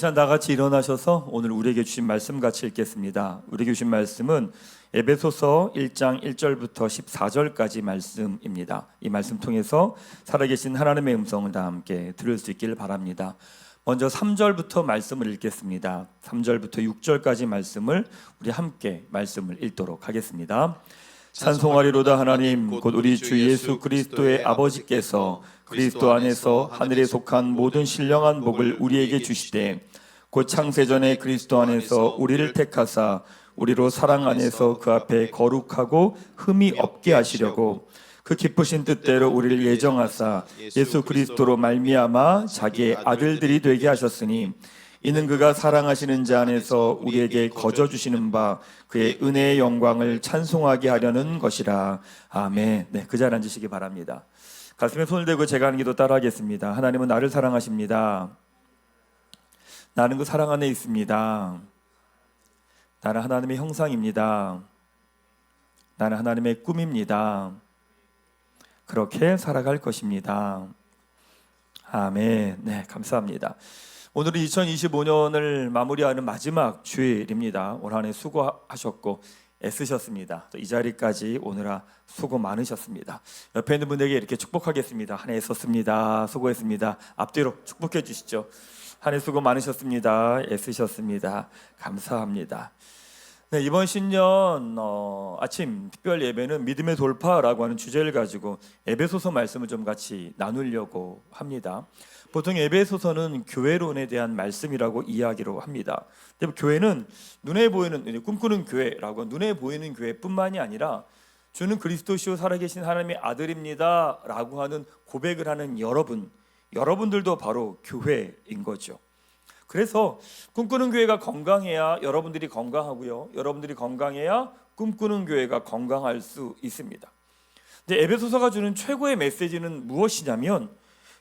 시간 다 같이 일어나셔서 오늘 우리에게 주신 말씀 같이 읽겠습니다. 우리에게 주신 말씀은 에베소서 1장 1절부터 14절까지 말씀입니다. 이 말씀 통해서 살아계신 하나님의 음성을 다 함께 들을 수 있기를 바랍니다. 먼저 3절부터 말씀을 읽겠습니다. 3절부터 6절까지 말씀을 우리 함께 말씀을 읽도록 하겠습니다. 찬송하리로다 하나님 곧 우리 주 예수 그리스도의 아버지께서 그리스도 안에서 하늘에 속한 모든 신령한 복을 우리에게 주시되 곧 창세전에 그리스도 안에서 우리를 택하사 우리로 사랑 안에서 그 앞에 거룩하고 흠이 없게 하시려고 그 기쁘신 뜻대로 우리를 예정하사 예수 그리스도로 말미암아 자기의 아들들이 되게 하셨으니 이는 그가 사랑하시는 자 안에서 우리에게 거저 주시는 바 그의 은혜의 영광을 찬송하게 하려는 것이라. 아멘. 네, 그 자리에 앉으시기 바랍니다. 가슴에 손을 대고 제가 하는 기도 따라하겠습니다. 하나님은 나를 사랑하십니다. 나는 그 사랑 안에 있습니다. 나는 하나님의 형상입니다. 나는 하나님의 꿈입니다. 그렇게 살아갈 것입니다. 아멘. 네, 감사합니다. 오늘은 2025년을 마무리하는 마지막 주일입니다. 올 한 해 수고하셨고 애쓰셨습니다. 또 이 자리까지 오느라 수고 많으셨습니다. 옆에 있는 분에게 이렇게 축복하겠습니다. 한 해 애썼습니다. 수고했습니다. 앞뒤로 축복해 주시죠. 한 해 수고 많으셨습니다. 애쓰셨습니다. 감사합니다. 네, 이번 신년 아침 특별 예배는 믿음의 돌파라고 하는 주제를 가지고 에베소서 말씀을 좀 같이 나누려고 합니다. 보통 에베소서는 교회론에 대한 말씀이라고 이야기로 합니다. 교회는 눈에 보이는 꿈꾸는 교회라고 눈에 보이는 교회뿐만이 아니라 주는 그리스도시요 살아계신 하나님의 아들입니다 라고 하는 고백을 하는 여러분들도 바로 교회인 거죠. 그래서 꿈꾸는 교회가 건강해야 여러분들이 건강하고요, 여러분들이 건강해야 꿈꾸는 교회가 건강할 수 있습니다. 근데 에베소서가 주는 최고의 메시지는 무엇이냐면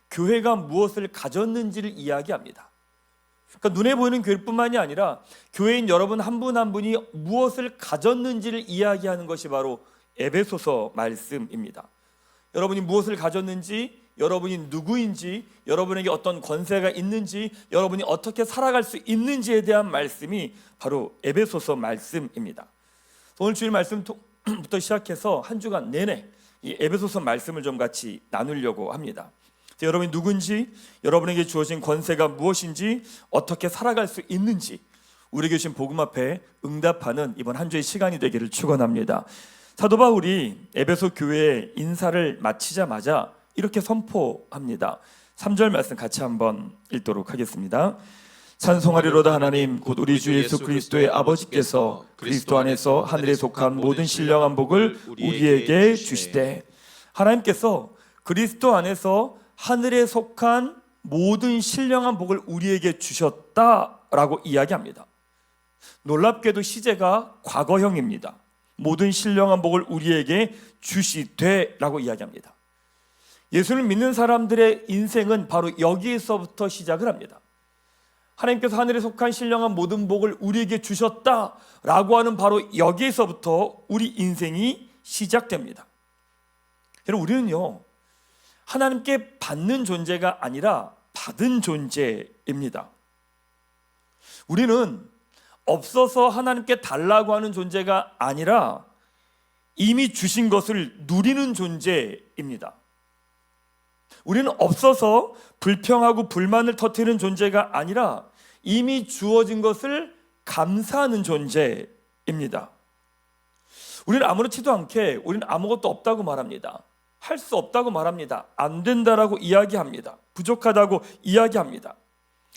교회가 무엇을 가졌는지를 이야기합니다. 그러니까 눈에 보이는 교회뿐만이 아니라 교회인 여러분 한 분 한 분이 무엇을 가졌는지를 이야기하는 것이 바로 에베소서 말씀입니다. 여러분이 무엇을 가졌는지, 여러분이 누구인지, 여러분에게 어떤 권세가 있는지, 여러분이 어떻게 살아갈 수 있는지에 대한 말씀이 바로 에베소서 말씀입니다. 오늘 주일 말씀부터 시작해서 한 주간 내내 이 에베소서 말씀을 좀 같이 나누려고 합니다. 여러분이 누군지, 여러분에게 주어진 권세가 무엇인지, 어떻게 살아갈 수 있는지 우리에게 주신 복음 앞에 응답하는 이번 한 주의 시간이 되기를 축원합니다. 사도 바울이 에베소 교회의 인사를 마치자마자 이렇게 선포합니다. 3절 말씀 같이 한번 읽도록 하겠습니다. 찬송하리로다 하나님 곧 우리 주 예수 그리스도의 아버지께서 그리스도 안에서 하늘에 속한 모든 신령한 복을 우리에게 주시되, 하나님께서 그리스도 안에서 하늘에 속한 모든 신령한 복을 우리에게 주셨다라고 이야기합니다. 놀랍게도 시제가 과거형입니다. 모든 신령한 복을 우리에게 주시되라고 이야기합니다. 예수를 믿는 사람들의 인생은 바로 여기에서부터 시작을 합니다. 하나님께서 하늘에 속한 신령한 모든 복을 우리에게 주셨다라고 하는 바로 여기에서부터 우리 인생이 시작됩니다. 여러분, 우리는요 하나님께 받는 존재가 아니라 받은 존재입니다. 우리는 없어서 하나님께 달라고 하는 존재가 아니라 이미 주신 것을 누리는 존재입니다. 우리는 없어서 불평하고 불만을 터뜨리는 존재가 아니라 이미 주어진 것을 감사하는 존재입니다. 우리는 아무렇지도 않게 우리는 아무것도 없다고 말합니다. 할 수 없다고 말합니다. 안 된다라고 이야기합니다. 부족하다고 이야기합니다.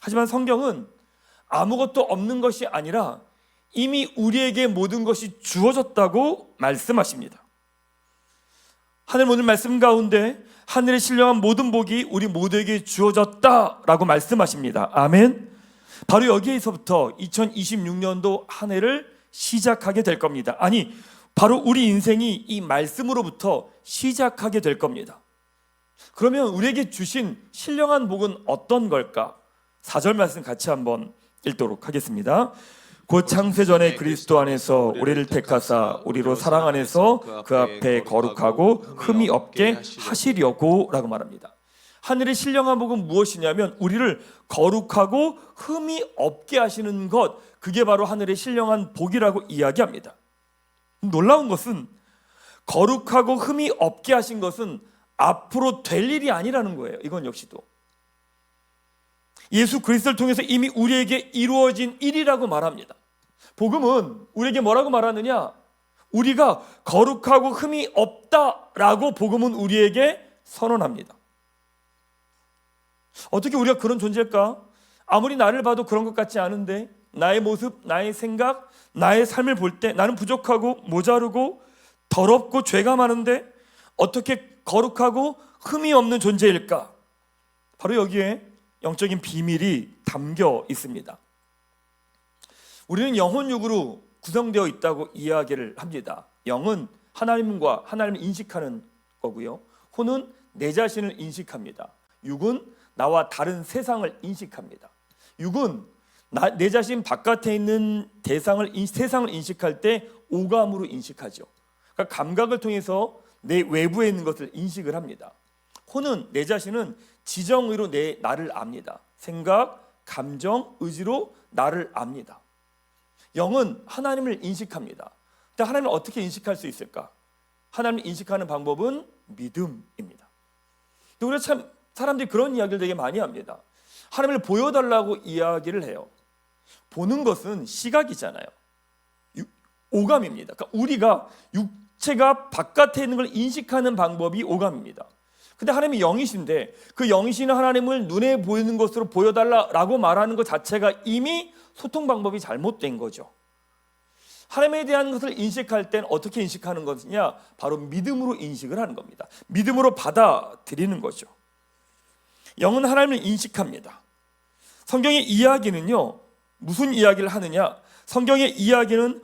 하지만 성경은 아무것도 없는 것이 아니라 이미 우리에게 모든 것이 주어졌다고 말씀하십니다. 하늘 오늘 말씀 가운데 하늘의 신령한 모든 복이 우리 모두에게 주어졌다라고 말씀하십니다. 아멘. 바로 여기에서부터 2026년도 한 해를 시작하게 될 겁니다. 아니, 바로 우리 인생이 이 말씀으로부터 시작하게 될 겁니다. 그러면 우리에게 주신 신령한 복은 어떤 걸까? 4절 말씀 같이 한번 읽도록 하겠습니다. 곧 창세전에 그리스도 안에서 우리를 택하사 우리로 사랑 안에서 그 앞에 거룩하고 흠이 없게 하시려고 라고 말합니다. 하늘의 신령한 복은 무엇이냐면 우리를 거룩하고 흠이 없게 하시는 것, 그게 바로 하늘의 신령한 복이라고 이야기합니다. 놀라운 것은 거룩하고 흠이 없게 하신 것은 앞으로 될 일이 아니라는 거예요. 이건 역시도 예수 그리스도를 통해서 이미 우리에게 이루어진 일이라고 말합니다. 복음은 우리에게 뭐라고 말하느냐? 우리가 거룩하고 흠이 없다라고 복음은 우리에게 선언합니다. 어떻게 우리가 그런 존재일까? 아무리 나를 봐도 그런 것 같지 않은데, 나의 모습, 나의 생각, 나의 삶을 볼 때 나는 부족하고 모자르고 더럽고 죄가 많은데 어떻게 거룩하고 흠이 없는 존재일까? 바로 여기에 영적인 비밀이 담겨 있습니다. 우리는 영혼 육으로 구성되어 있다고 이야기를 합니다. 영은 하나님과 하나님을 인식하는 거고요, 혼은 내 자신을 인식합니다. 육은 나와 다른 세상을 인식합니다. 육은 내 자신 바깥에 있는 세상을 인식할 때 오감으로 인식하죠. 그러니까 감각을 통해서 내 외부에 있는 것을 인식을 합니다. 혼은 내 자신은 지정의로 나를 압니다. 생각, 감정, 의지로 나를 압니다. 영은 하나님을 인식합니다. 근데 하나님을 어떻게 인식할 수 있을까? 하나님을 인식하는 방법은 믿음입니다. 근데 우리가 참 사람들이 그런 이야기를 되게 많이 합니다. 하나님을 보여달라고 이야기를 해요. 보는 것은 시각이잖아요. 오감입니다. 그러니까 우리가 육체가 바깥에 있는 걸 인식하는 방법이 오감입니다. 근데 하나님이 영이신데 그 영이신 하나님을 눈에 보이는 것으로 보여달라고 말하는 것 자체가 이미 소통 방법이 잘못된 거죠. 하나님에 대한 것을 인식할 땐 어떻게 인식하는 것이냐? 바로 믿음으로 인식을 하는 겁니다. 믿음으로 받아들이는 거죠. 영은 하나님을 인식합니다. 성경의 이야기는요, 무슨 이야기를 하느냐? 성경의 이야기는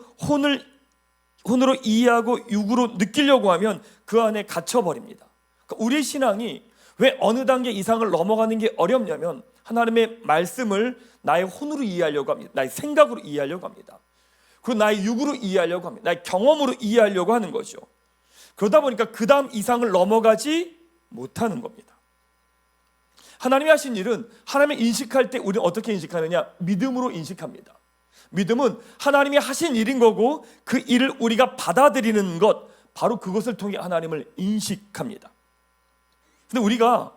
혼으로 이해하고 육으로 느끼려고 하면 그 안에 갇혀버립니다. 그러니까 우리의 신앙이 왜 어느 단계 이상을 넘어가는 게 어렵냐면 하나님의 말씀을 나의 혼으로 이해하려고 합니다. 나의 생각으로 이해하려고 합니다. 그리고 나의 육으로 이해하려고 합니다. 나의 경험으로 이해하려고 하는 거죠. 그러다 보니까 그 다음 이상을 넘어가지 못하는 겁니다. 하나님이 하신 일은 하나님을 인식할 때 우리는 어떻게 인식하느냐? 믿음으로 인식합니다. 믿음은 하나님이 하신 일인 거고 그 일을 우리가 받아들이는 것, 바로 그것을 통해 하나님을 인식합니다. 근데 우리가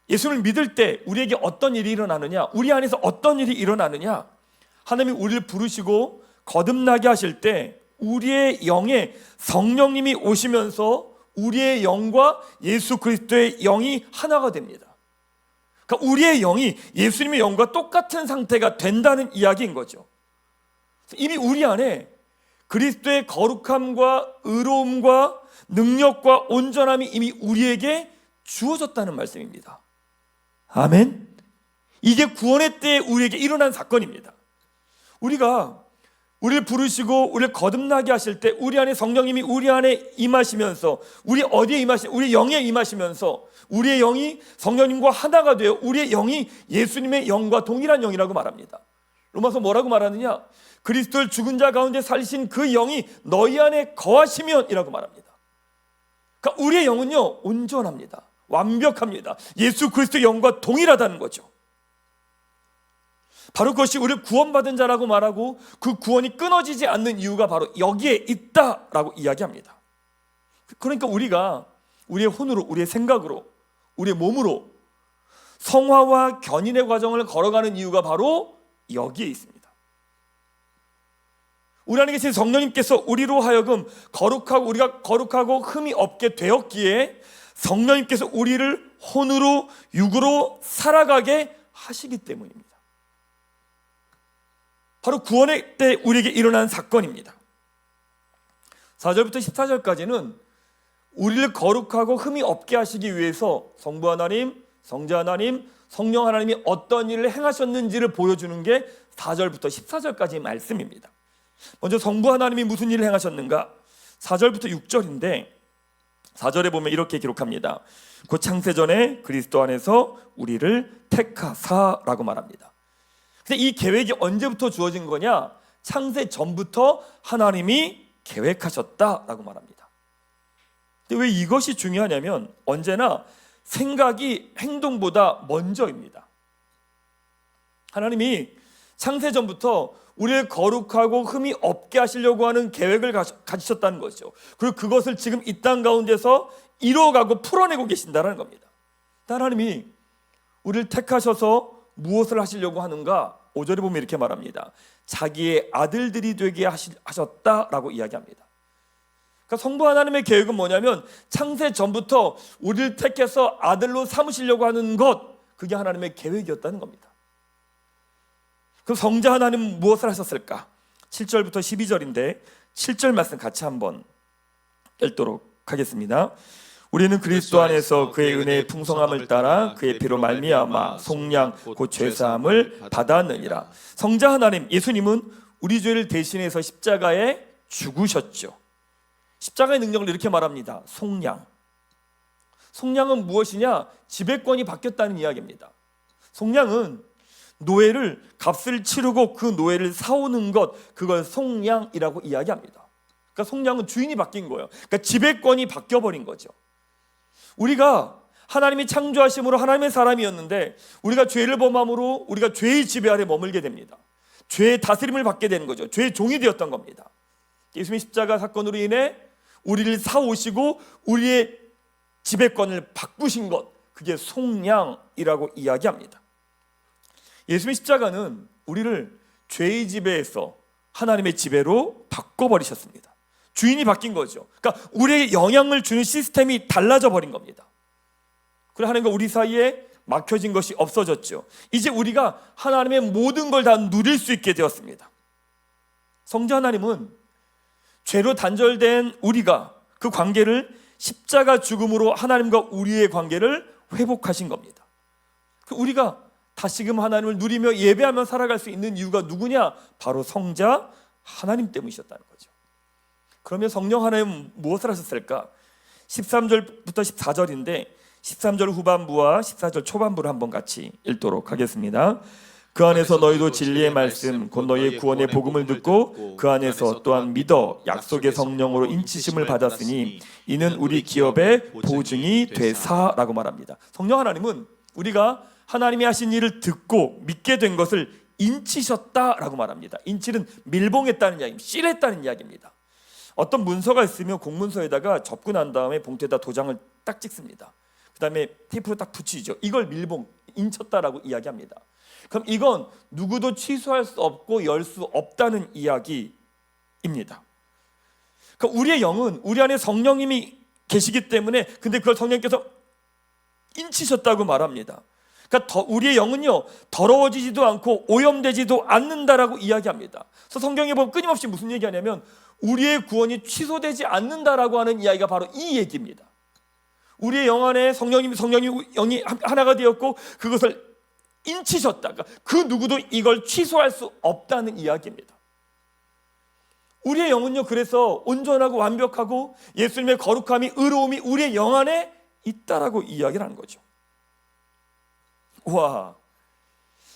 예수를 믿을 때 우리에게 어떤 일이 일어나느냐? 우리 안에서 어떤 일이 일어나느냐? 하나님이 우리를 부르시고 거듭나게 하실 때 우리의 영에 성령님이 오시면서 우리의 영과 예수 그리스도의 영이 하나가 됩니다. 그러니까 우리의 영이 예수님의 영과 똑같은 상태가 된다는 이야기인 거죠. 이미 우리 안에 그리스도의 거룩함과 의로움과 능력과 온전함이 이미 우리에게 주어졌다는 말씀입니다. 아멘. 이게 구원의 때에 우리에게 일어난 사건입니다. 우리를 부르시고 우리를 거듭나게 하실 때 우리 안에 성령님이 우리 안에 임하시면서 우리 어디에 우리 영에 임하시면서 우리의 영이 성령님과 하나가 되어 우리의 영이 예수님의 영과 동일한 영이라고 말합니다. 로마서 뭐라고 말하느냐? 그리스도를 죽은 자 가운데 살리신 그 영이 너희 안에 거하시면 이라고 말합니다. 그러니까 우리의 영은요, 온전합니다. 완벽합니다. 예수 그리스도의 영과 동일하다는 거죠. 바로 그것이 우리를 구원받은 자라고 말하고 그 구원이 끊어지지 않는 이유가 바로 여기에 있다라고 이야기합니다. 그러니까 우리가 우리의 혼으로, 우리의 생각으로, 우리의 몸으로 성화와 견인의 과정을 걸어가는 이유가 바로 여기에 있습니다. 우리 안에 계신 성령님께서 우리로 하여금 우리가 거룩하고 흠이 없게 되었기에 성령님께서 우리를 혼으로 육으로 살아가게 하시기 때문입니다. 바로 구원의 때 우리에게 일어난 사건입니다. 4절부터 14절까지는 우리를 거룩하고 흠이 없게 하시기 위해서 성부 하나님, 성자 하나님, 성령 하나님이 어떤 일을 행하셨는지를 보여주는 게 4절부터 14절까지의 말씀입니다. 먼저 성부 하나님이 무슨 일을 행하셨는가? 4절부터 6절인데 4절에 보면 이렇게 기록합니다. 곧 창세전에 그리스도 안에서 우리를 택하사라고 말합니다. 근데 이 계획이 언제부터 주어진 거냐? 창세 전부터 하나님이 계획하셨다라고 말합니다. 근데 왜 이것이 중요하냐면 언제나 생각이 행동보다 먼저입니다. 하나님이 창세전부터 우리를 거룩하고 흠이 없게 하시려고 하는 계획을 가지셨다는 것이죠. 그리고 그것을 지금 이 땅 가운데서 이뤄가고 풀어내고 계신다는 겁니다. 하나님이 우리를 택하셔서 무엇을 하시려고 하는가? 5절에 보면 이렇게 말합니다. 자기의 아들들이 되게 하셨다라고 이야기합니다. 그러니까 성부 하나님의 계획은 뭐냐면 창세 전부터 우리를 택해서 아들로 삼으시려고 하는 것, 그게 하나님의 계획이었다는 겁니다. 그럼 성자 하나님은 무엇을 하셨을까? 7절부터 12절인데 7절 말씀 같이 한번 읽도록 하겠습니다. 우리는 그리스도 안에서 그의 은혜의 풍성함을 따라 그의 피로 말미암아 속량 곧 죄사함을 받았느니라. 성자 하나님 예수님은 우리 죄를 대신해서 십자가에 죽으셨죠. 십자가의 능력을 이렇게 말합니다. 속량. 속량은 무엇이냐? 지배권이 바뀌었다는 이야기입니다. 속량은 노예를 값을 치르고 그 노예를 사오는 것, 그걸 속량이라고 이야기합니다. 그러니까 속량은 주인이 바뀐 거예요. 그러니까 지배권이 바뀌어버린 거죠. 우리가 하나님이 창조하심으로 하나님의 사람이었는데 우리가 죄를 범함으로 우리가 죄의 지배 아래 머물게 됩니다. 죄의 다스림을 받게 되는 거죠. 죄의 종이 되었던 겁니다. 예수님의 십자가 사건으로 인해 우리를 사오시고 우리의 지배권을 바꾸신 것, 그게 속량이라고 이야기합니다. 예수님의 십자가는 우리를 죄의 지배에서 하나님의 지배로 바꿔버리셨습니다. 주인이 바뀐 거죠. 그러니까 우리에게 영향을 주는 시스템이 달라져 버린 겁니다. 그래서 하나님과 우리 사이에 막혀진 것이 없어졌죠. 이제 우리가 하나님의 모든 걸 다 누릴 수 있게 되었습니다. 성자 하나님은 죄로 단절된 우리가 그 관계를 십자가 죽음으로 하나님과 우리의 관계를 회복하신 겁니다. 우리가 다시금 하나님을 누리며 예배하며 살아갈 수 있는 이유가 누구냐? 바로 성자 하나님 때문이셨다는 거죠. 그러면 성령 하나님은 무엇을 하셨을까? 13절부터 14절인데 13절 후반부와 14절 초반부를 한번 같이 읽도록 하겠습니다. 그 안에서 너희도 진리의 말씀 곧 너희의 구원의 복음을 듣고 그 안에서 또한 믿어 약속의 성령으로 인치심을 받았으니 이는 우리 기업의 보증이 되사라고 말합니다. 성령 하나님은 우리가 하나님이 하신 일을 듣고 믿게 된 것을 인치셨다라고 말합니다. 인치는 밀봉했다는 이야기입니다. 실했다는 이야기입니다. 어떤 문서가 있으면 공문서에다가 접근한 다음에 봉투에다 도장을 딱 찍습니다. 그 다음에 테이프로 딱 붙이죠. 이걸 밀봉, 인쳤다라고 이야기합니다. 그럼 이건 누구도 취소할 수 없고 열 수 없다는 이야기입니다. 그러니까 우리의 영은 우리 안에 성령님이 계시기 때문에 근데 그걸 성령님께서 인치셨다고 말합니다. 그러니까 우리의 영은요 더러워지지도 않고 오염되지도 않는다라고 이야기합니다. 그래서 성경에 보면 끊임없이 무슨 얘기하냐면 우리의 구원이 취소되지 않는다라고 하는 이야기가 바로 이 얘기입니다. 우리의 영 안에 성령님 영이 하나가 되었고 그것을 인치셨다. 그러니까 그 누구도 이걸 취소할 수 없다는 이야기입니다. 우리의 영은요 그래서 온전하고 완벽하고 예수님의 거룩함이 의로움이 우리의 영 안에 있다라고 이야기를 하는 거죠. 와,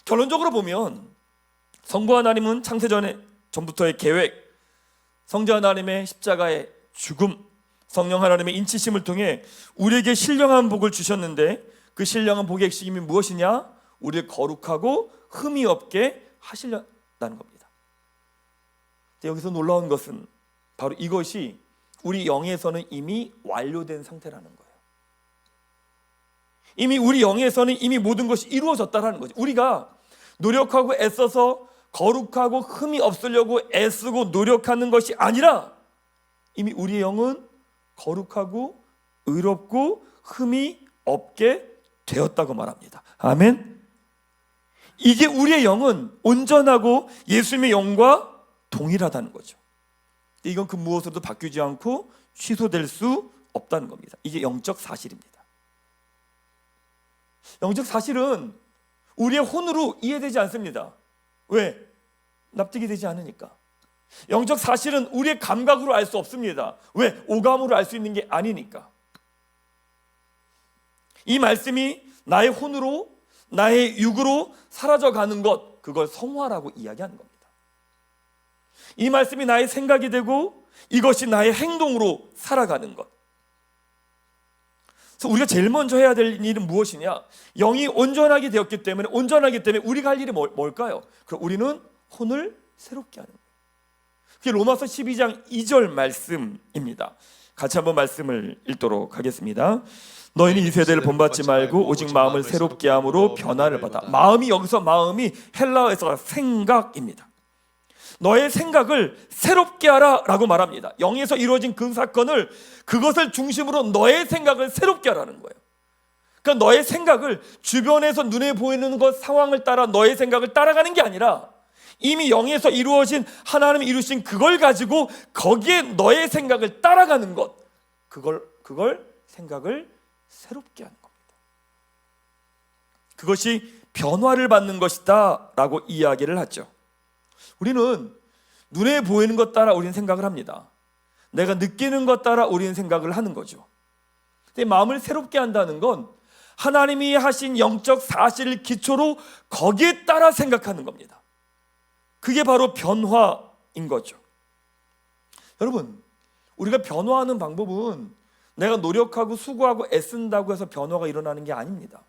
결론적으로 보면 성부 하나님은 전부터의 계획, 성자 하나님의 십자가의 죽음, 성령 하나님의 인치심을 통해 우리에게 신령한 복을 주셨는데 그 신령한 복의 핵심이 무엇이냐? 우리를 거룩하고 흠이 없게 하시려는 겁니다. 여기서 놀라운 것은 바로 이것이 우리 영에서는 이미 완료된 상태라는 거예요. 이미 우리 영에서는 이미 모든 것이 이루어졌다는 거죠. 우리가 노력하고 애써서 거룩하고 흠이 없으려고 애쓰고 노력하는 것이 아니라 이미 우리의 영은 거룩하고 의롭고 흠이 없게 되었다고 말합니다. 아멘. 이게 우리의 영은 온전하고 예수님의 영과 동일하다는 거죠. 이건 그 무엇으로도 바뀌지 않고 취소될 수 없다는 겁니다. 이게 영적 사실입니다. 영적 사실은 우리의 혼으로 이해되지 않습니다. 왜? 납득이 되지 않으니까. 영적 사실은 우리의 감각으로 알 수 없습니다. 왜? 오감으로 알 수 있는 게 아니니까. 이 말씀이 나의 혼으로 나의 육으로 사라져가는 것, 그걸 성화라고 이야기하는 겁니다. 이 말씀이 나의 생각이 되고 이것이 나의 행동으로 살아가는 것. 그래서 우리가 제일 먼저 해야 될 일은 무엇이냐? 영이 온전하게 되었기 때문에, 온전하기 때문에 우리가 할 일이 뭘까요? 그럼 우리는 혼을 새롭게 하는 거예요. 그게 로마서 12장 2절 말씀입니다. 같이 한번 말씀을 읽도록 하겠습니다. 너희는 이 세대를 본받지 말고 오직 마음을 새롭게 함으로 변화를 받아. 마음이, 여기서 마음이 헬라어에서 생각입니다. 너의 생각을 새롭게 하라 라고 말합니다. 영에서 이루어진 그 사건을, 그것을 중심으로 너의 생각을 새롭게 하라는 거예요. 그러니까 너의 생각을 주변에서 눈에 보이는 것, 상황을 따라 너의 생각을 따라가는 게 아니라 이미 영에서 이루어진, 하나님이 이루신 그걸 가지고 거기에 너의 생각을 따라가는 것, 그걸 생각을 새롭게 하는 겁니다. 그것이 변화를 받는 것이다 라고 이야기를 하죠. 우리는 눈에 보이는 것 따라 우리는 생각을 합니다. 내가 느끼는 것 따라 우리는 생각을 하는 거죠. 근데 마음을 새롭게 한다는 건 하나님이 하신 영적 사실을 기초로 거기에 따라 생각하는 겁니다. 그게 바로 변화인 거죠. 여러분, 우리가 변화하는 방법은 내가 노력하고 수고하고 애쓴다고 해서 변화가 일어나는 게 아닙니다.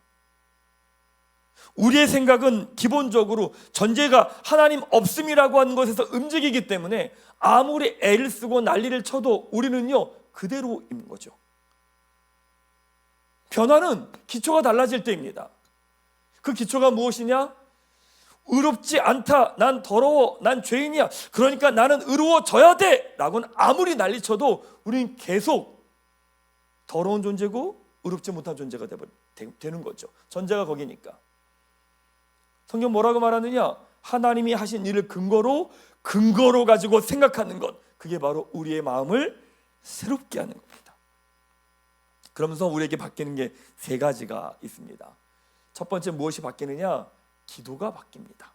우리의 생각은 기본적으로 전제가 하나님 없음이라고 하는 것에서 움직이기 때문에 아무리 애를 쓰고 난리를 쳐도 우리는요 그대로인 거죠. 변화는 기초가 달라질 때입니다. 그 기초가 무엇이냐? 의롭지 않다, 난 더러워, 난 죄인이야, 그러니까 나는 의로워져야 돼 라고는 아무리 난리쳐도 우리는 계속 더러운 존재고 의롭지 못한 존재가 되는 거죠. 전제가 거기니까. 성경 뭐라고 말하느냐? 하나님이 하신 일을 근거로 가지고 생각하는 것, 그게 바로 우리의 마음을 새롭게 하는 겁니다. 그러면서 우리에게 바뀌는 게 세 가지가 있습니다. 첫 번째 무엇이 바뀌느냐? 기도가 바뀝니다.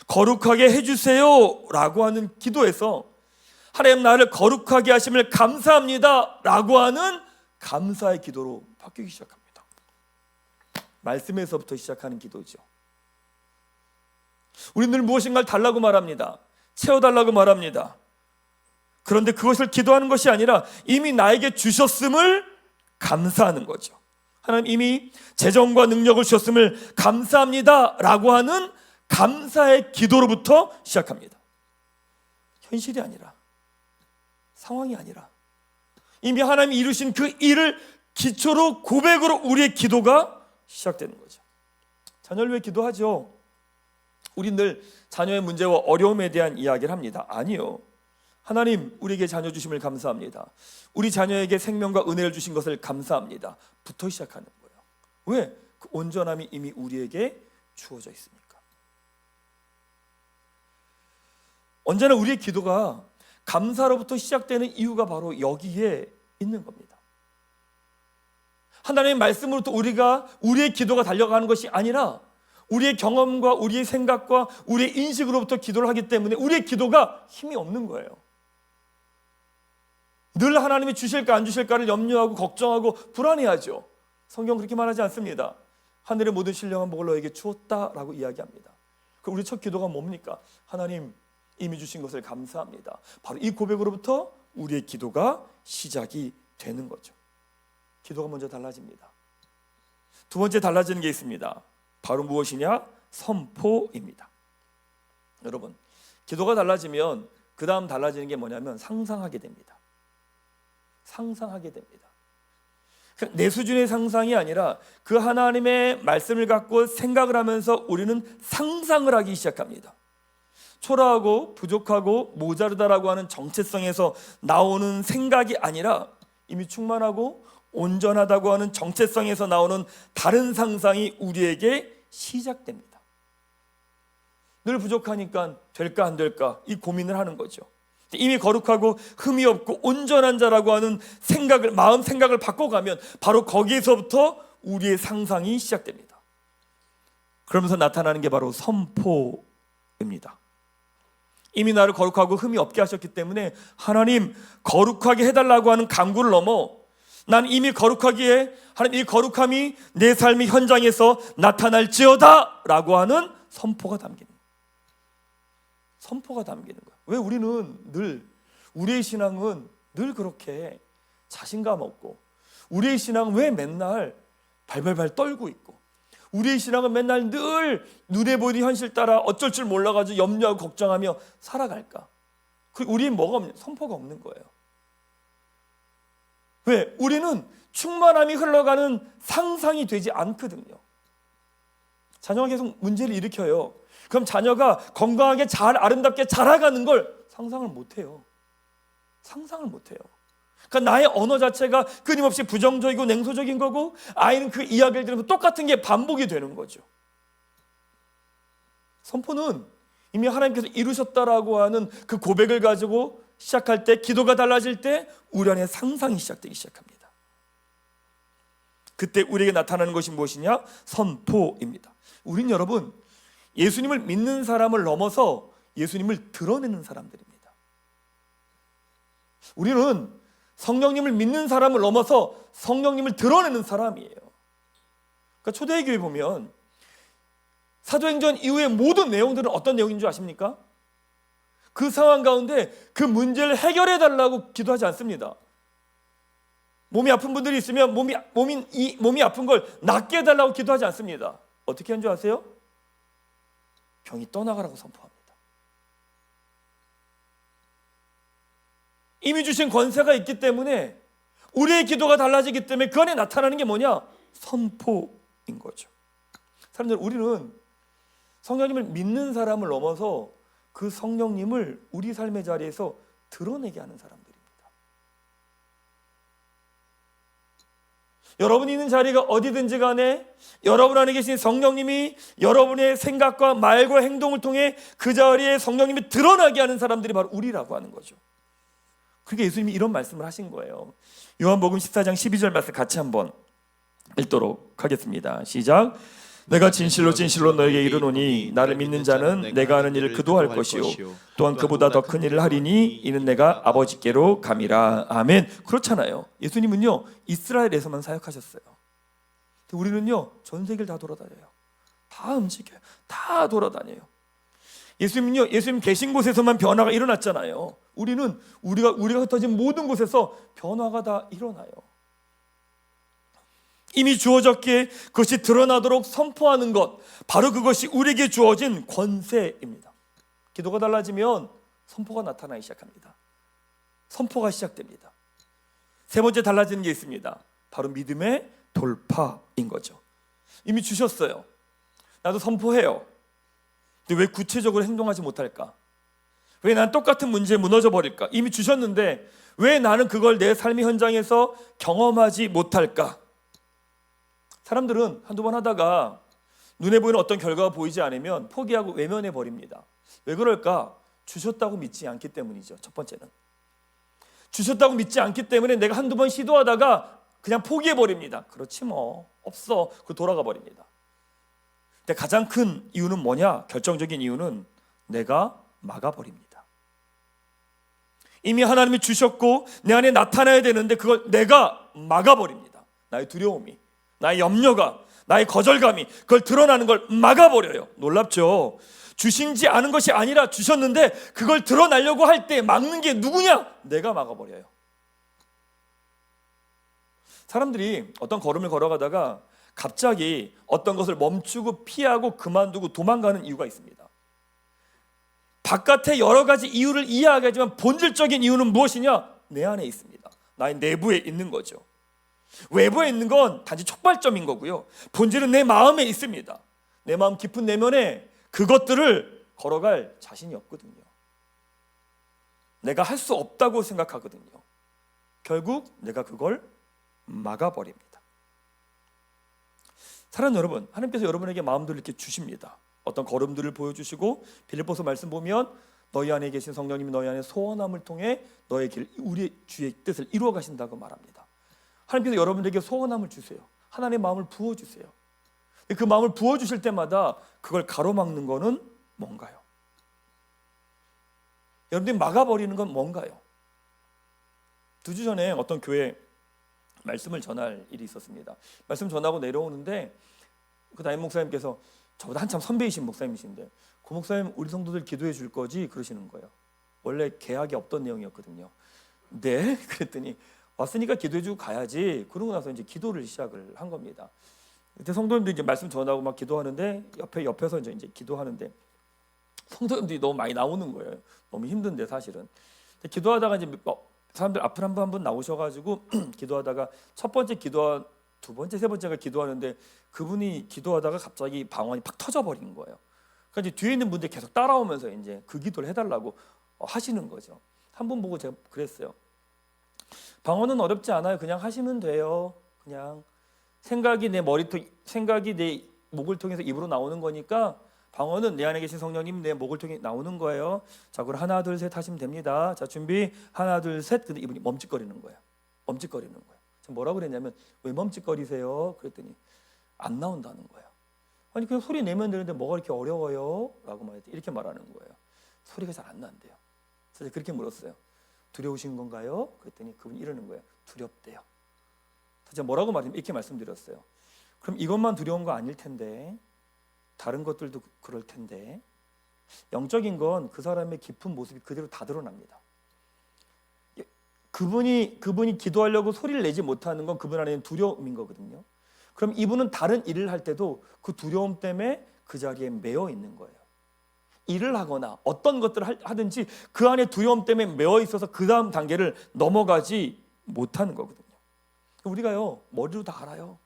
거룩하게 해주세요 라고 하는 기도에서 하나님 나를 거룩하게 하심을 감사합니다 라고 하는 감사의 기도로 바뀌기 시작합니다. 말씀에서부터 시작하는 기도죠. 우리는 늘 무엇인가를 달라고 말합니다. 채워달라고 말합니다. 그런데 그것을 기도하는 것이 아니라 이미 나에게 주셨음을 감사하는 거죠. 하나님 이미 재정과 능력을 주셨음을 감사합니다 라고 하는 감사의 기도로부터 시작합니다. 현실이 아니라, 상황이 아니라 이미 하나님이 이루신 그 일을 기초로, 고백으로 우리의 기도가 시작되는 거죠. 자녀를 위해 기도하죠. 우리 늘 자녀의 문제와 어려움에 대한 이야기를 합니다. 아니요, 하나님 우리에게 자녀 주심을 감사합니다. 우리 자녀에게 생명과 은혜를 주신 것을 감사합니다 부터 시작하는 거예요. 왜? 그 온전함이 이미 우리에게 주어져 있으니까. 언제나 우리의 기도가 감사로부터 시작되는 이유가 바로 여기에 있는 겁니다. 하나님의 말씀으로부터 우리의 기도가 달려가는 것이 아니라 우리의 경험과 우리의 생각과 우리의 인식으로부터 기도를 하기 때문에 우리의 기도가 힘이 없는 거예요. 늘 하나님이 주실까 안 주실까를 염려하고 걱정하고 불안해하죠. 성경 그렇게 말하지 않습니다. 하늘의 모든 신령한 복을 너에게 주었다라고 이야기합니다. 그럼 우리 첫 기도가 뭡니까? 하나님 이미 주신 것을 감사합니다. 바로 이 고백으로부터 우리의 기도가 시작이 되는 거죠. 기도가 먼저 달라집니다. 두 번째 달라지는 게 있습니다. 바로 무엇이냐? 선포입니다. 여러분, 기도가 달라지면 그 다음 달라지는 게 뭐냐면 상상하게 됩니다. 상상하게 됩니다. 내 수준의 상상이 아니라 그 하나님의 말씀을 갖고 생각을 하면서 우리는 상상을 하기 시작합니다. 초라하고 부족하고 모자르다라고 하는 정체성에서 나오는 생각이 아니라 이미 충만하고 온전하다고 하는 정체성에서 나오는 다른 상상이 우리에게 시작됩니다. 늘 부족하니까 될까 안 될까 이 고민을 하는 거죠. 이미 거룩하고 흠이 없고 온전한 자라고 하는 생각을, 마음 생각을 바꿔가면 바로 거기에서부터 우리의 상상이 시작됩니다. 그러면서 나타나는 게 바로 선포입니다. 이미 나를 거룩하고 흠이 없게 하셨기 때문에 하나님 거룩하게 해달라고 하는 간구를 넘어 난 이미 거룩하기에 하나님 이 거룩함이 내 삶의 현장에서 나타날지어다 라고 하는 선포가 담기는 거예요. 선포가 담기는 거예요. 왜 우리는 늘, 우리의 신앙은 늘 그렇게 자신감 없고 우리의 신앙은 왜 맨날 발발발 떨고 있고, 우리의 신앙은 맨날 늘 눈에 보이는 현실 따라 어쩔 줄 몰라가지고 염려하고 걱정하며 살아갈까? 우리는 뭐가 없냐? 선포가 없는 거예요. 왜? 우리는 충만함이 흘러가는 상상이 되지 않거든요. 자녀가 계속 문제를 일으켜요. 그럼 자녀가 건강하게 잘 아름답게 자라가는 걸 상상을 못해요. 상상을 못해요. 그러니까 나의 언어 자체가 끊임없이 부정적이고 냉소적인 거고, 아이는 그 이야기를 들으면 똑같은 게 반복이 되는 거죠. 선포는 이미 하나님께서 이루셨다라고 하는 그 고백을 가지고 시작할 때, 기도가 달라질 때 우리 안에 상상이 시작되기 시작합니다. 그때 우리에게 나타나는 것이 무엇이냐? 선포입니다. 우린 여러분, 예수님을 믿는 사람을 넘어서 예수님을 드러내는 사람들입니다. 우리는 성령님을 믿는 사람을 넘어서 성령님을 드러내는 사람이에요. 그러니까 초대교회 보면 사도행전 이후의 모든 내용들은 어떤 내용인 줄 아십니까? 그 상황 가운데 그 문제를 해결해 달라고 기도하지 않습니다. 몸이 아픈 분들이 있으면 몸이 아픈 걸 낫게 해달라고 기도하지 않습니다. 어떻게 한 줄 아세요? 병이 떠나가라고 선포합니다. 이미 주신 권세가 있기 때문에, 우리의 기도가 달라지기 때문에 그 안에 나타나는 게 뭐냐? 선포인 거죠. 사람들, 우리는 성령님을 믿는 사람을 넘어서 그 성령님을 우리 삶의 자리에서 드러내게 하는 사람들입니다. 여러분이 있는 자리가 어디든지 간에 여러분 안에 계신 성령님이 여러분의 생각과 말과 행동을 통해 그 자리에 성령님이 드러나게 하는 사람들이 바로 우리라고 하는 거죠. 그러니까 예수님이 이런 말씀을 하신 거예요. 요한복음 14장 12절 말씀 같이 한번 읽도록 하겠습니다. 시작. 내가 진실로 진실로 너에게 이르노니 나를 믿는 자는 내가 하는 일을 그도 할 것이요 또한 그보다 더 큰 일을 하리니 이는 내가 아버지께로 감이라. 아멘. 그렇잖아요. 예수님은요 이스라엘에서만 사역하셨어요. 우리는요 전 세계를 다 돌아다녀요. 다 움직여요. 다 돌아다녀요. 예수님 계신 곳에서만 변화가 일어났잖아요. 우리는 우리가 흩어진 모든 곳에서 변화가 다 일어나요. 이미 주어졌기에 그것이 드러나도록 선포하는 것, 바로 그것이 우리에게 주어진 권세입니다. 기도가 달라지면 선포가 나타나기 시작합니다. 선포가 시작됩니다. 세 번째 달라지는 게 있습니다. 바로 믿음의 돌파인 거죠. 이미 주셨어요. 나도 선포해요. 근데 왜 구체적으로 행동하지 못할까? 왜 난 똑같은 문제에 무너져 버릴까? 이미 주셨는데 왜 나는 그걸 내 삶의 현장에서 경험하지 못할까? 사람들은 한두 번 하다가 눈에 보이는 어떤 결과가 보이지 않으면 포기하고 외면해 버립니다. 왜 그럴까? 주셨다고 믿지 않기 때문이죠. 첫 번째는 주셨다고 믿지 않기 때문에 내가 한두 번 시도하다가 그냥 포기해 버립니다. 그렇지 뭐 없어. 그 돌아가 버립니다. 근데 가장 큰 이유는 뭐냐? 결정적인 이유는 내가 막아버립니다. 이미 하나님이 주셨고 내 안에 나타나야 되는데 그걸 내가 막아버립니다. 나의 두려움이, 나의 염려가, 나의 거절감이 그걸 드러나는 걸 막아버려요. 놀랍죠? 주신지 않은 것이 아니라 주셨는데 그걸 드러나려고 할 때 막는 게 누구냐? 내가 막아버려요. 사람들이 어떤 걸음을 걸어가다가 갑자기 어떤 것을 멈추고 피하고 그만두고 도망가는 이유가 있습니다. 바깥에 여러 가지 이유를 이해하겠지만 본질적인 이유는 무엇이냐? 내 안에 있습니다. 나의 내부에 있는 거죠. 외부에 있는 건 단지 촉발점인 거고요. 본질은 내 마음에 있습니다. 내 마음 깊은 내면에 그것들을 걸어갈 자신이 없거든요. 내가 할 수 없다고 생각하거든요. 결국 내가 그걸 막아버립니다. 사랑하는 여러분, 하나님께서 여러분에게 마음들을 이렇게 주십니다. 어떤 걸음들을 보여주시고 빌립보서 말씀 보면 너희 안에 계신 성령님이 너희 안에 소원함을 통해 너의 길, 우리 주의 뜻을 이루어 가신다고 말합니다. 하나님께서 여러분에게 소원함을 주세요. 하나님의 마음을 부어주세요. 그 마음을 부어주실 때마다 그걸 가로막는 거는 뭔가요? 여러분들이 막아버리는 건 뭔가요? 2주 전에 어떤 교회 말씀을 전할 일이 있었습니다. 말씀 전하고 내려오는데 그 담임 목사님께서 저보다 한참 선배이신 목사님이신데 그 목사님 우리 성도들 기도해 줄 거지? 그러시는 거예요. 원래 계약이 없던 내용이었거든요. 네? 그랬더니 왔으니까 기도해주고 가야지. 그러고 나서 이제 기도를 시작을 한 겁니다. 그때 성도님들이 이제 말씀 전하고 막 기도하는데 옆에서 이제 기도하는데 성도님들이 너무 많이 나오는 거예요. 너무 힘든데 사실은. 기도하다가 이제 사람들 앞을 한 분 나오셔가지고 기도하다가 첫 번째 기도한 두 번째 세 번째가 기도하는데 그분이 기도하다가 갑자기 방언이 팍 터져버리는 거예요. 그러니까 이제 뒤에 있는 분들이 계속 따라오면서 이제 그 기도를 해달라고 하시는 거죠. 한 분 보고 제가 그랬어요. 방언은 어렵지 않아요. 그냥 하시면 돼요. 그냥 생각이 내 목을 통해서 입으로 나오는 거니까 방언은 내 안에 계신 성령님 내 목을 통해 나오는 거예요. 자, 그럼 하나 둘 셋 하시면 됩니다. 자, 준비 하나 둘 셋. 근데 이분이 멈칫거리는 거예요. 멈칫거리는 거예요. 뭐라고 그랬냐면 왜 멈칫거리세요? 그랬더니 안 나온다는 거예요. 아니 그냥 소리 내면 되는데 뭐가 이렇게 어려워요? 라고 말했더니 이렇게 말하는 거예요. 소리가 잘 안 난대요. 그래서 그렇게 물었어요. 두려우신 건가요? 그랬더니 그분이 이러는 거예요. 두렵대요. 제가 뭐라고 말했냐면 이렇게 말씀드렸어요. 그럼 이것만 두려운 거 아닐 텐데 다른 것들도 그럴 텐데 영적인 건 그 사람의 깊은 모습이 그대로 다 드러납니다. 그분이 기도하려고 소리를 내지 못하는 건 그분 안에는 두려움인 거거든요. 그럼 이분은 다른 일을 할 때도 그 두려움 때문에 그 자리에 매여 있는 거예요. 일을 하거나 어떤 것들을 하든지 그 안에 두려움 때문에 매여 있어서 그 다음 단계를 넘어가지 못하는 거거든요. 우리가요 머리로 다 알아요.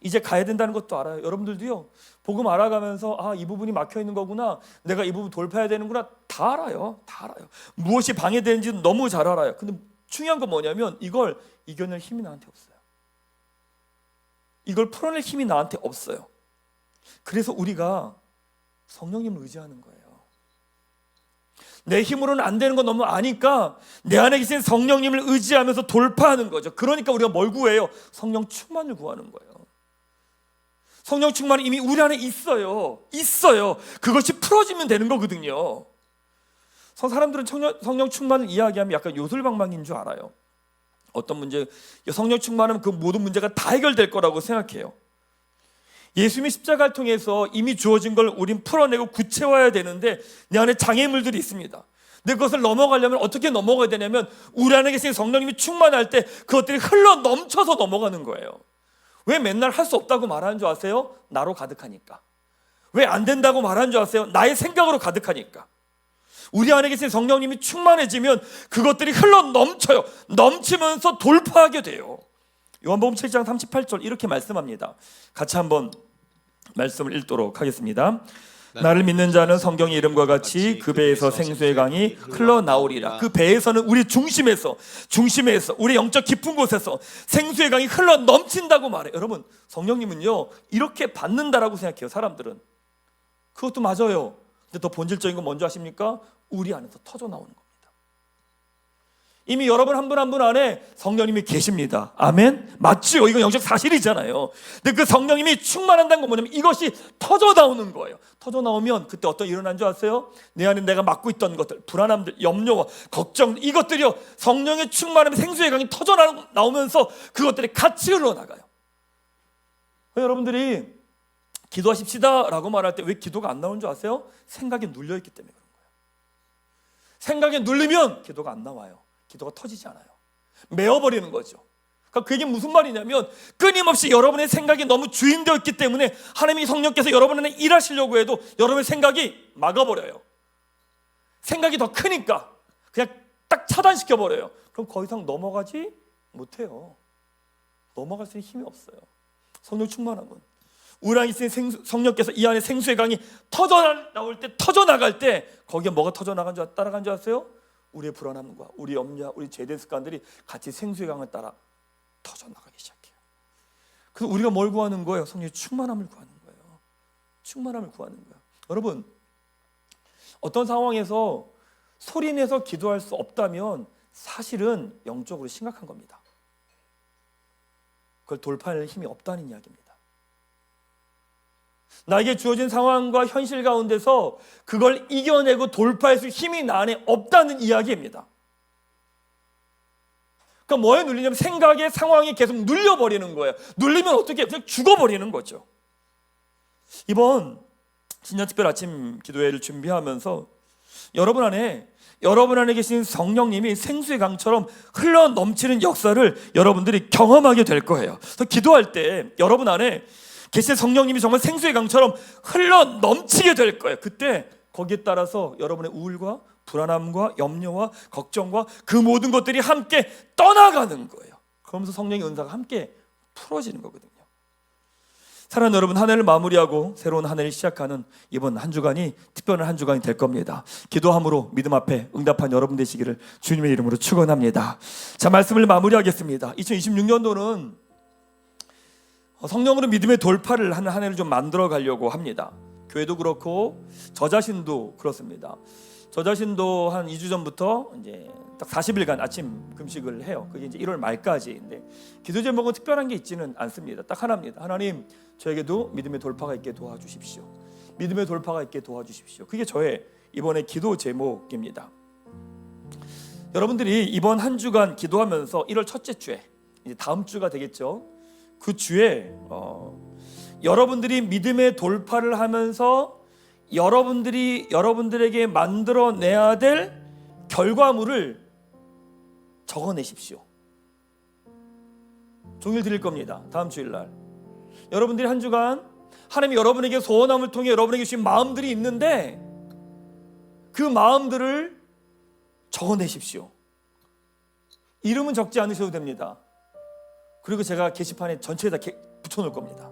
이제 가야 된다는 것도 알아요. 여러분들도요 복음 알아가면서 이 부분이 막혀 있는 거구나, 내가 이 부분 돌파해야 되는구나, 다 알아요. 다 알아요. 무엇이 방해되는지는 너무 잘 알아요. 근데 중요한 건 뭐냐면 이걸 이겨낼 힘이 나한테 없어요. 이걸 풀어낼 힘이 나한테 없어요. 그래서 우리가 성령님을 의지하는 거예요. 내 힘으로는 안 되는 건 너무 아니까 내 안에 계신 성령님을 의지하면서 돌파하는 거죠. 그러니까 우리가 뭘 구해요? 성령 충만을 구하는 거예요. 성령 충만은 이미 우리 안에 있어요. 그것이 풀어지면 되는 거거든요. 사람들은 성령 충만을 이야기하면 약간 요술방망이인 줄 알아요. 어떤 문제, 성령 충만은 그 모든 문제가 다 해결될 거라고 생각해요. 예수님의 십자가를 통해서 이미 주어진 걸 우린 풀어내고 구체화해야 되는데 내 안에 장애물들이 있습니다. 근데 그것을 넘어가려면 어떻게 넘어가야 되냐면 우리 안에 계신 성령님이 충만할 때 그것들이 흘러 넘쳐서 넘어가는 거예요. 왜 맨날 할 수 없다고 말하는 줄 아세요? 나로 가득하니까. 왜 안 된다고 말하는 줄 아세요? 나의 생각으로 가득하니까. 우리 안에 계신 성령님이 충만해지면 그것들이 흘러 넘쳐요. 넘치면서 돌파하게 돼요. 요한복음 7장 38절 이렇게 말씀합니다. 같이 한번 말씀을 읽도록 하겠습니다. 나를 믿는 자는 성경의 이름과 같이 그 배에서 생수의 강이 흘러나오리라. 그 배에서는 우리 중심에서 우리 영적 깊은 곳에서 생수의 강이 흘러 넘친다고 말해요. 여러분 성령님은요 이렇게 받는다라고 생각해요. 사람들은 그것도 맞아요. 근데 더 본질적인 건 뭔지 아십니까? 우리 안에서 터져 나오는 겁니다. 이미 여러분 한 분 한 분 안에 성령님이 계십니다. 아멘? 맞죠? 이건 영적 사실이잖아요. 근데 그 성령님이 충만한다는 건 뭐냐면 이것이 터져 나오는 거예요. 터져 나오면 그때 어떤 일이 일어난 줄 아세요? 내 안에 내가 맡고 있던 것들, 불안함들, 염려와 걱정, 이것들이요 성령의 충만함의 생수의 강이 터져 나오면서 그것들이 같이 흘러나가요. 여러분들이 기도하십시다 라고 말할 때 왜 기도가 안 나오는 줄 아세요? 생각에 눌려있기 때문에 그런 거예요. 생각에 눌리면 기도가 안 나와요. 기도가 터지지 않아요. 메어버리는 거죠. 그러니까 그게 무슨 말이냐면 끊임없이 여러분의 생각이 너무 주인되어 있기 때문에 하나님이 성령께서 여러분 안에 일하시려고 해도 여러분의 생각이 막아버려요. 생각이 더 크니까 그냥 딱 차단시켜버려요. 그럼 더 이상 넘어가지 못해요. 넘어갈 수 있는 힘이 없어요. 성령 충만함은 우리 안에 있는 성령께서 이 안에 생수의 강이 터져나갈 때 거기에 뭐가 따라간 줄 아세요? 우리의 불안함과 우리 염려, 우리 죄된 습관들이 같이 생수의 강을 따라 터져나가기 시작해요. 그래서 우리가 뭘 구하는 거예요? 성령의 충만함을 구하는 거예요. 충만함을 구하는 거예요. 여러분 어떤 상황에서 소리내서 기도할 수 없다면 사실은 영적으로 심각한 겁니다. 그걸 돌파할 힘이 없다는 이야기입니다. 나에게 주어진 상황과 현실 가운데서 그걸 이겨내고 돌파할 수 힘이 나 안에 없다는 이야기입니다. 그러니까 뭐에 눌리냐면 생각의 상황이 계속 눌려버리는 거예요. 눌리면 어떻게 해요? 그냥 죽어버리는 거죠. 이번 신년특별 아침 기도회를 준비하면서 여러분 안에 여러분 안에 계신 성령님이 생수의 강처럼 흘러 넘치는 역사를 여러분들이 경험하게 될 거예요. 그래서 기도할 때 여러분 안에 계신 성령님이 정말 생수의 강처럼 흘러 넘치게 될 거예요. 그때 거기에 따라서 여러분의 우울과 불안함과 염려와 걱정과 그 모든 것들이 함께 떠나가는 거예요. 그러면서 성령의 은사가 함께 풀어지는 거거든요. 사랑하는 여러분, 한 해를 마무리하고 새로운 한 해를 시작하는 이번 한 주간이 특별한 한 주간이 될 겁니다. 기도함으로 믿음 앞에 응답한 여러분 되시기를 주님의 이름으로 축원합니다. 자, 말씀을 마무리하겠습니다. 2026년도는 성령으로 믿음의 돌파를 하는 한 해를 좀 만들어 가려고 합니다. 교회도 그렇고 저 자신도 그렇습니다. 저 자신도 한 2주 전부터 이제 딱 40일간 아침 금식을 해요. 그게 이제 1월 말까지인데 기도 제목은 특별한 게 있지는 않습니다. 딱 하나입니다. 하나님, 저에게도 믿음의 돌파가 있게 도와주십시오. 믿음의 돌파가 있게 도와주십시오. 그게 저의 이번의 기도 제목입니다. 여러분들이 이번 한 주간 기도하면서 1월 첫째 주에 이제 다음 주가 되겠죠. 그 주에 여러분들이 믿음의 돌파를 하면서 여러분들에게 만들어내야 될 결과물을 적어내십시오. 종일 드릴 겁니다. 다음 주일날 여러분들이 한 주간 하나님이 여러분에게 소원함을 통해 여러분에게 주신 마음들이 있는데 그 마음들을 적어내십시오. 이름은 적지 않으셔도 됩니다. 그리고 제가 게시판에 전체에다 붙여놓을 겁니다.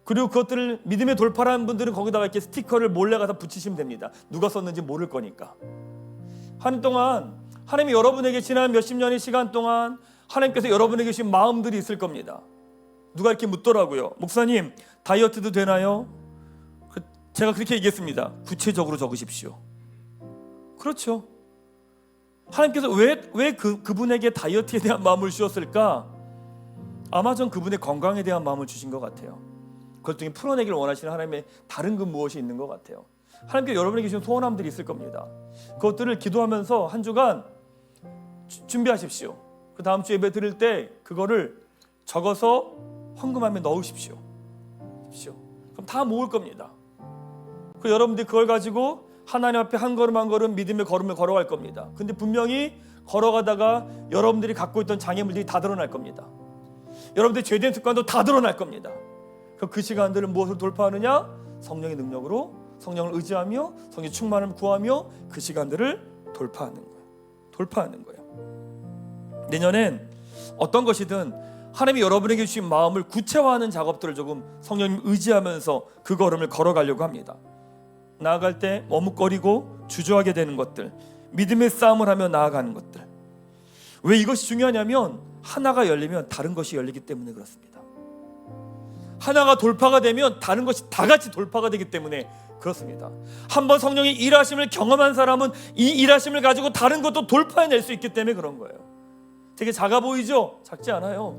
그리고 그것들을 믿음의 돌파라는 분들은 거기다가 이렇게 스티커를 몰래 가서 붙이시면 됩니다. 누가 썼는지 모를 거니까. 한 해 동안 하나님이 여러분에게 지난 몇십 년의 시간 동안 하나님께서 여러분에게 주신 마음들이 있을 겁니다. 누가 이렇게 묻더라고요. 목사님, 다이어트도 되나요? 제가 그렇게 얘기했습니다. 구체적으로 적으십시오. 그렇죠. 하나님께서 왜 그분에게 다이어트에 대한 마음을 주셨을까? 아마 전 그분의 건강에 대한 마음을 주신 것 같아요. 그것 중에 풀어내기를 원하시는 하나님의 다른 그 무엇이 있는 것 같아요. 하나님께서 여러분에게 주신 소원함들이 있을 겁니다. 그것들을 기도하면서 한 주간 준비하십시오. 그 다음 주 예배 드릴 때 그거를 적어서 헌금함에 넣으십시오. 그럼 다 모을 겁니다. 그 여러분들이 그걸 가지고 하나님 앞에 한 걸음 한 걸음 믿음의 걸음을 걸어갈 겁니다. 근데 분명히 걸어가다가 여러분들이 갖고 있던 장애물들이 다 드러날 겁니다. 여러분들의 죄된 습관도 다 드러날 겁니다. 그 시간들을 무엇으로 돌파하느냐? 성령의 능력으로, 성령을 의지하며 성령의 충만을 구하며 그 시간들을 돌파하는 거예요. 내년엔 어떤 것이든 하나님이 여러분에게 주신 마음을 구체화하는 작업들을 조금 성령님 의지하면서 그 걸음을 걸어가려고 합니다. 나아갈 때 머뭇거리고 주저하게 되는 것들, 믿음의 싸움을 하며 나아가는 것들. 왜 이것이 중요하냐면 하나가 열리면 다른 것이 열리기 때문에 그렇습니다. 하나가 돌파가 되면 다른 것이 다 같이 돌파가 되기 때문에 그렇습니다. 한번 성령의 일하심을 경험한 사람은 이 일하심을 가지고 다른 것도 돌파해낼 수 있기 때문에 그런 거예요. 되게 작아 보이죠? 작지 않아요.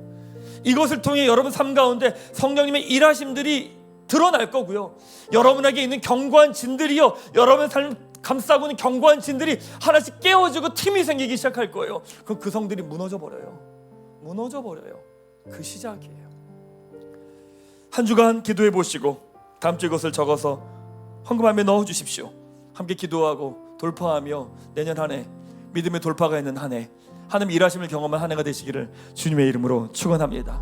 이것을 통해 여러분 삶 가운데 성령님의 일하심들이 드러날 거고요. 여러분에게 있는 견고한 진들이요, 여러분의 삶을 감싸고 있는 견고한 진들이 하나씩 깨어지고 틈이 생기기 시작할 거예요. 그럼 그 성들이 무너져 버려요. 그 시작이에요. 한 주간 기도해 보시고 다음 주 이것을 적어서 헌금함에 넣어 주십시오. 함께 기도하고 돌파하며 내년 한 해 믿음의 돌파가 있는 한 해, 하나님 일하심을 경험한 한 해가 되시기를 주님의 이름으로 축원합니다.